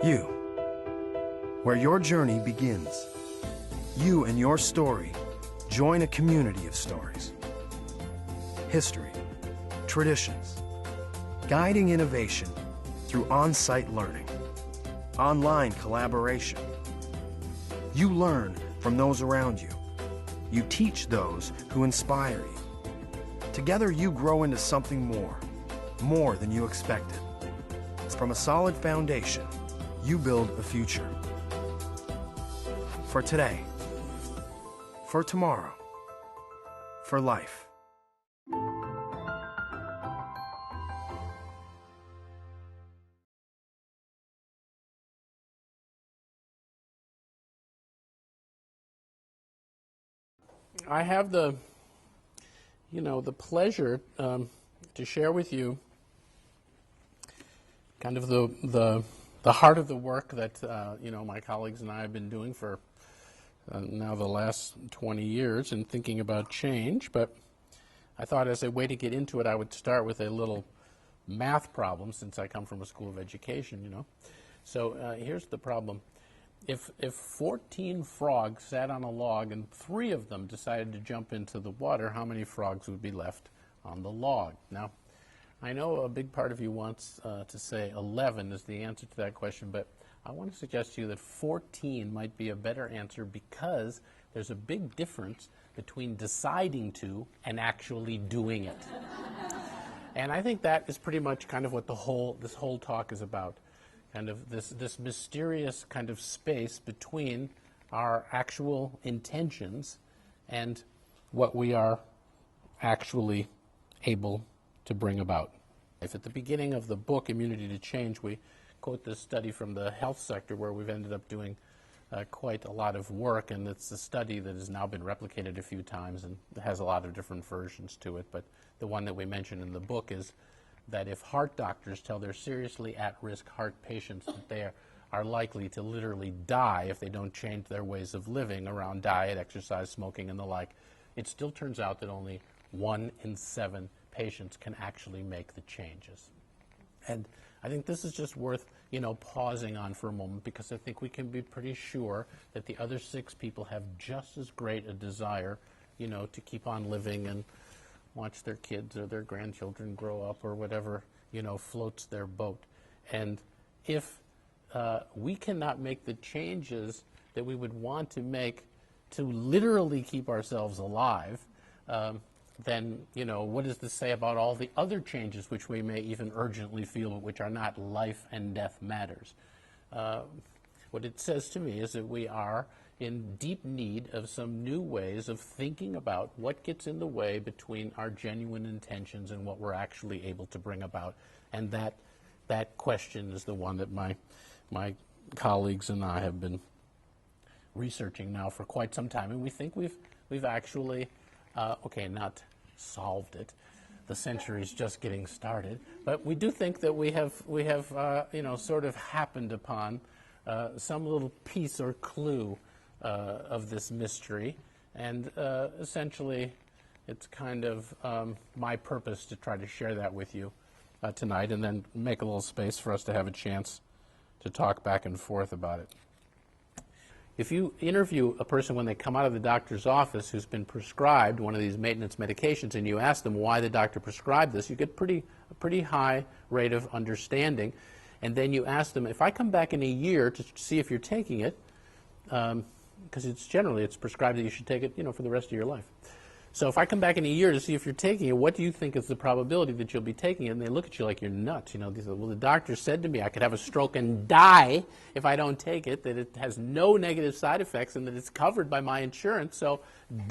You, where your journey begins. You and your story join a community of stories. History, traditions, guiding innovation through on-site learning, online collaboration. You learn from those around you. You teach those who inspire you. Together you grow into something more than you expected. From a solid foundation, you build a future. For today, for tomorrow, for life. I have the pleasure to share with you kind of the heart of the work that my colleagues and I have been doing for now the last 20 years in thinking about change. But I thought as a way to get into it, I would start with a little math problem, since I come from a school of education, So here's the problem. If 14 frogs sat on a log and 3 of them decided to jump into the water, how many frogs would be left on the log? Now, I know a big part of you wants to say 11 is the answer to that question, but I want to suggest to you that 14 might be a better answer, because there's a big difference between deciding to and actually doing it. And I think that is pretty much kind of what this whole talk is about. Kind of this mysterious kind of space between our actual intentions and what we are actually able to bring about. If at the beginning of the book, Immunity to Change, we quote this study from the health sector where we've ended up doing quite a lot of work, and it's a study that has now been replicated a few times and has a lot of different versions to it. But the one that we mention in the book is that if heart doctors tell their seriously at-risk heart patients that they are likely to literally die if they don't change their ways of living around diet, exercise, smoking, and the like, it still turns out that only 1 in 7 patients can actually make the changes. And I think this is just worth, pausing on for a moment, because I think we can be pretty sure that the other 6 people have just as great a desire, to keep on living and watch their kids or their grandchildren grow up or whatever, floats their boat. And if we cannot make the changes that we would want to make to literally keep ourselves alive, then, what does this say about all the other changes which we may even urgently feel, but which are not life and death matters? What it says to me is that we are in deep need of some new ways of thinking about what gets in the way between our genuine intentions and what we're actually able to bring about. And that question is the one that my colleagues and I have been researching now for quite some time. And we think we've actually, not solved it. The century's just getting started. But we do think that we have sort of happened upon some little piece or clue of this mystery, and essentially it's kind of my purpose to try to share that with you tonight, and then make a little space for us to have a chance to talk back and forth about it. If you interview a person when they come out of the doctor's office who's been prescribed one of these maintenance medications, and you ask them why the doctor prescribed this, you get a pretty high rate of understanding. And then you ask them, if I come back in a year to see if you're taking it, because it's prescribed that you should take it, for the rest of your life. So if I come back in a year to see if you're taking it, what do you think is the probability that you'll be taking it? And they look at you like you're nuts. They say, well, the doctor said to me I could have a stroke and die if I don't take it, that it has no negative side effects, and that it's covered by my insurance. So,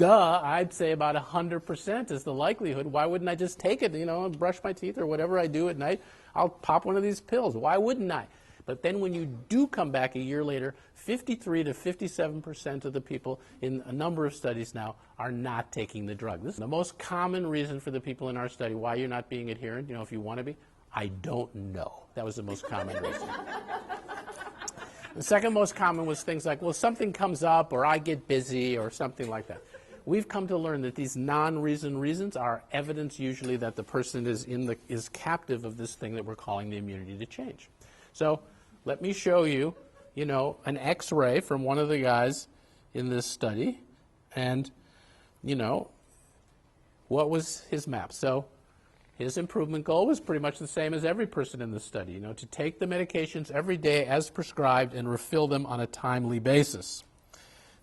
I'd say about 100% is the likelihood. Why wouldn't I just take it? Brush my teeth or whatever I do at night. I'll pop one of these pills. Why wouldn't I? But then when you do come back a year later, 53 to 57% of the people in a number of studies now are not taking the drug. This is the most common reason for the people in our study why you're not being adherent, if you want to be. I don't know. That was the most common reason. The second most common was things like, well, something comes up, or I get busy, or something like that. We've come to learn that these non-reason reasons are evidence usually that the person is captive of this thing that we're calling the immunity to change. So let me show you, an X-ray from one of the guys in this study, and, what was his map? So his improvement goal was pretty much the same as every person in the study, to take the medications every day as prescribed and refill them on a timely basis.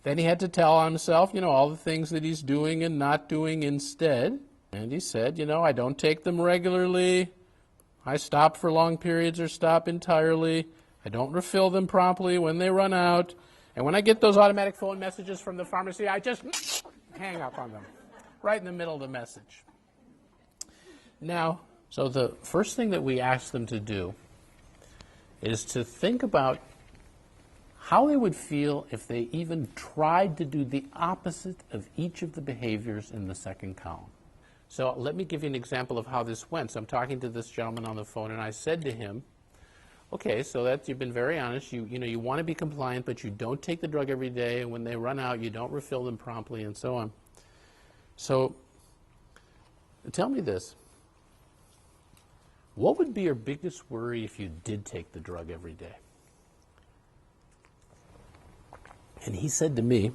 Then he had to tell himself, all the things that he's doing and not doing instead. And he said, I don't take them regularly. I stop for long periods or stop entirely. I don't refill them promptly when they run out. And when I get those automatic phone messages from the pharmacy, I just hang up on them right in the middle of the message. Now, so the first thing that we ask them to do is to think about how they would feel if they even tried to do the opposite of each of the behaviors in the second column. So let me give you an example of how this went. So I'm talking to this gentleman on the phone, and I said to him, okay, so that you've been very honest. You want to be compliant, but you don't take the drug every day, and when they run out, you don't refill them promptly, and so on. So tell me this. What would be your biggest worry if you did take the drug every day? And he said to me,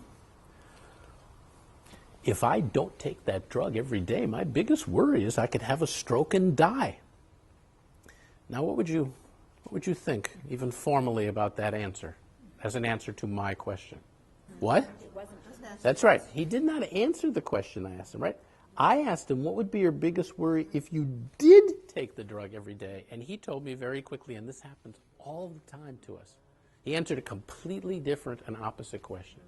if I don't take that drug every day, my biggest worry is I could have a stroke and die. Now, what would you think, even formally, about that answer, as an answer to my question? What? That's right. He did not answer the question I asked him, right? I asked him, what would be your biggest worry if you did take the drug every day? And he told me very quickly, and this happens all the time to us. He answered a completely different and opposite question.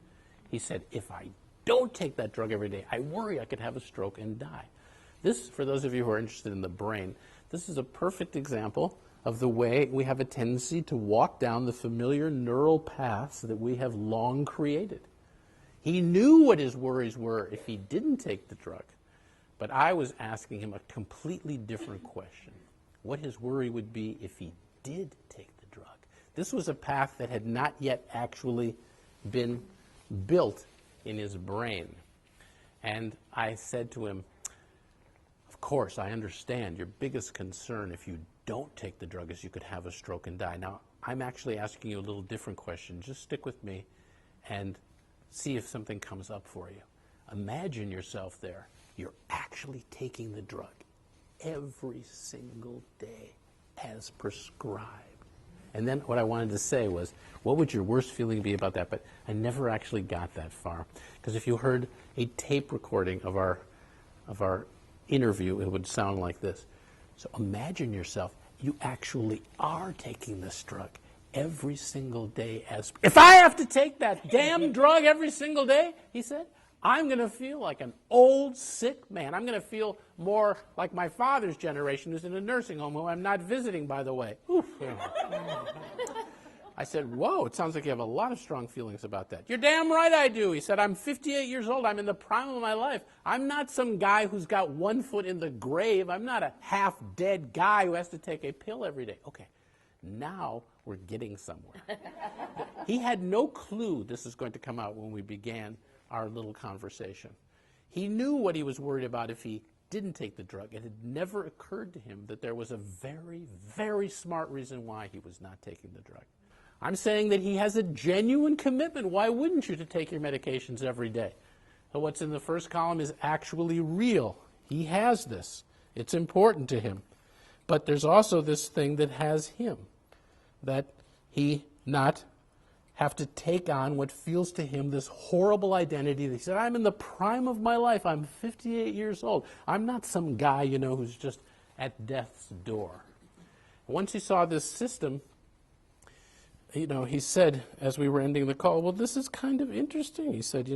He said, if I don't take that drug every day, I worry I could have a stroke and die. This, for those of you who are interested in the brain, this is a perfect example of the way we have a tendency to walk down the familiar neural paths that we have long created. He knew what his worries were if he didn't take the drug, but I was asking him a completely different question. What his worry would be if he did take the drug. This was a path that had not yet actually been built in his brain. And I said to him, of course, I understand your biggest concern if you don't take the drug is you could have a stroke and die. Now, I'm actually asking you a little different question. Just stick with me and see if something comes up for you. Imagine yourself there. You're actually taking the drug every single day as prescribed. And then what I wanted to say was, what would your worst feeling be about that? But I never actually got that far. Because if you heard a tape recording of our interview, it would sound like this. So imagine yourself, you actually are taking this drug every single day as... If I have to take that damn drug every single day, he said, I'm going to feel like an old, sick man. I'm going to feel more like my father's generation who's in a nursing home, who I'm not visiting, by the way. Oof. I said, whoa, it sounds like you have a lot of strong feelings about that. You're damn right I do. He said, I'm 58 years old. I'm in the prime of my life. I'm not some guy who's got one foot in the grave. I'm not a half-dead guy who has to take a pill every day. Okay, now we're getting somewhere. He had no clue this is going to come out when we began our little conversation. He knew what he was worried about if he didn't take the drug. It had never occurred to him that there was a very, very smart reason why he was not taking the drug. I'm saying that he has a genuine commitment. Why wouldn't you to take your medications every day? So what's in the first column is actually real. He has this. It's important to him. But there's also this thing that has him, that he not have to take on what feels to him this horrible identity. He said, I'm in the prime of my life. I'm 58 years old. I'm not some guy, who's just at death's door. Once he saw this system, he said, as we were ending the call, well, this is kind of interesting. He said,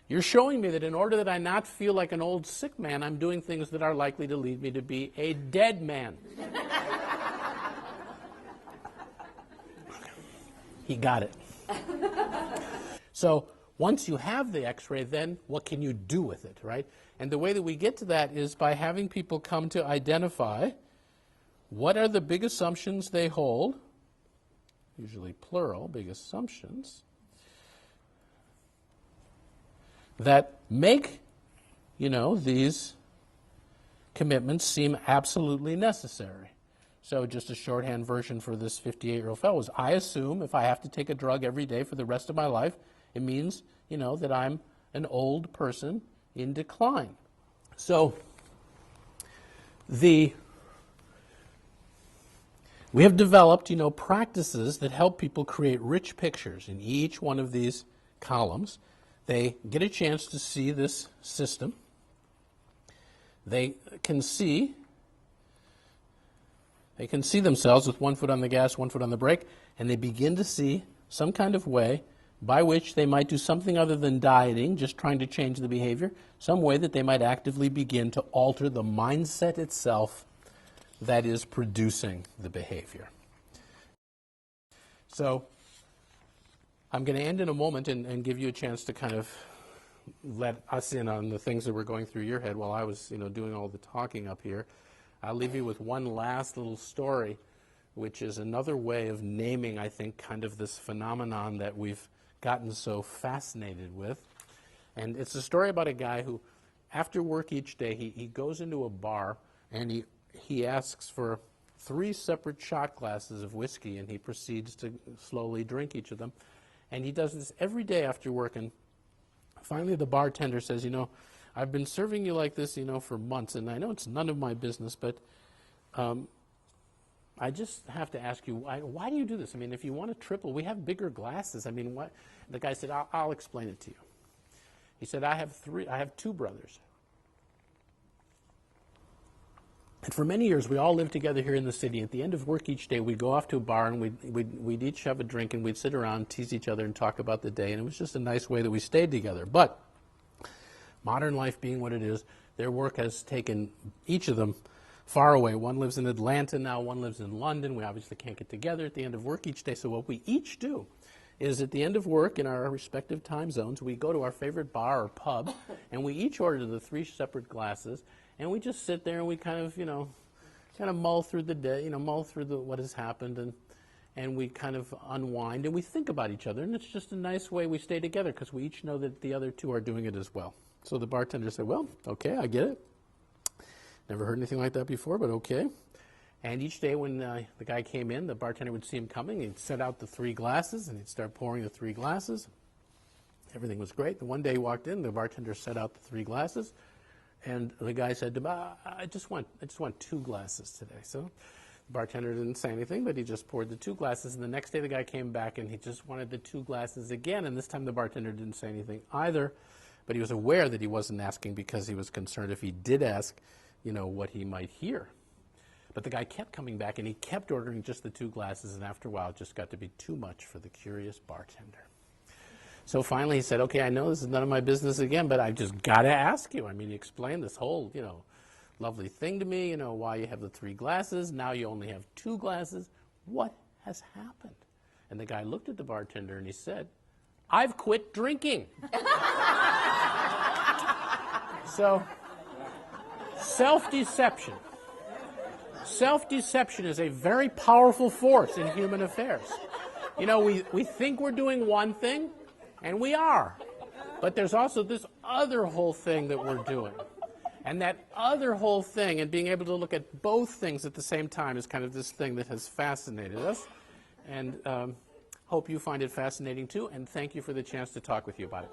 you're showing me that in order that I not feel like an old sick man, I'm doing things that are likely to lead me to be a dead man. He got it. So once you have the X-ray, then what can you do with it, right? And the way that we get to that is by having people come to identify what are the big assumptions they hold, usually plural, big assumptions, that make, these commitments seem absolutely necessary. So just a shorthand version for this 58-year-old fellow is, I assume if I have to take a drug every day for the rest of my life, it means, that I'm an old person in decline. So we have developed, practices that help people create rich pictures in each one of these columns. They get a chance to see this system. They can see themselves with one foot on the gas, one foot on the brake, and they begin to see some kind of way by which they might do something other than dieting, just trying to change the behavior, some way that they might actively begin to alter the mindset itself that is producing the behavior. So I'm going to end in a moment and give you a chance to kind of let us in on the things that were going through your head while I was, doing all the talking up here. I'll leave you with one last little story, which is another way of naming, I think, kind of this phenomenon that we've gotten so fascinated with. And it's a story about a guy who, after work each day, he goes into a bar and he asks for 3 separate shot glasses of whiskey, and he proceeds to slowly drink each of them. And he does this every day after work, and finally the bartender says, I've been serving you like this, for months, and I know it's none of my business, but I just have to ask you, why do you do this? I mean, if you want a triple, we have bigger glasses. I mean, what? The guy said, I'll explain it to you. He said, I have 2 brothers. And for many years, we all lived together here in the city. At the end of work each day, we'd go off to a bar, and we'd each have a drink, and we'd sit around, tease each other, and talk about the day. And it was just a nice way that we stayed together. But modern life being what it is, their work has taken each of them far away. One lives in Atlanta now, one lives in London. We obviously can't get together at the end of work each day. So what we each do is at the end of work in our respective time zones, we go to our favorite bar or pub, and we each order the 3 separate glasses, and we just sit there and we kind of mull through the day, mull through what has happened, and we kind of unwind, and we think about each other, and it's just a nice way we stay together because we each know that the other 2 are doing it as well. So the bartender said, well, okay, I get it. Never heard anything like that before, but okay. And each day when the guy came in, the bartender would see him coming, he'd set out the 3 glasses, and he'd start pouring the 3 glasses. Everything was great. The one day he walked in, the bartender set out the 3 glasses, and the guy said to him, I just want 2 glasses today. So the bartender didn't say anything, but he just poured the 2 glasses, and the next day the guy came back, and he just wanted the 2 glasses again, and this time the bartender didn't say anything either, but he was aware that he wasn't asking because he was concerned if he did ask, what he might hear. But the guy kept coming back, and he kept ordering just the 2 glasses, and after a while it just got to be too much for the curious bartender. So finally he said, okay, I know this is none of my business again, but I've just got to ask you. I mean, you explained this whole, lovely thing to me, why you have the 3 glasses. Now you only have 2 glasses. What has happened? And the guy looked at the bartender and he said, I've quit drinking. So, self-deception. Self-deception is a very powerful force in human affairs. We think we're doing one thing, and we are. But there's also this other whole thing that we're doing. And that other whole thing, and being able to look at both things at the same time, is kind of this thing that has fascinated us. And hope you find it fascinating too, and thank you for the chance to talk with you about it.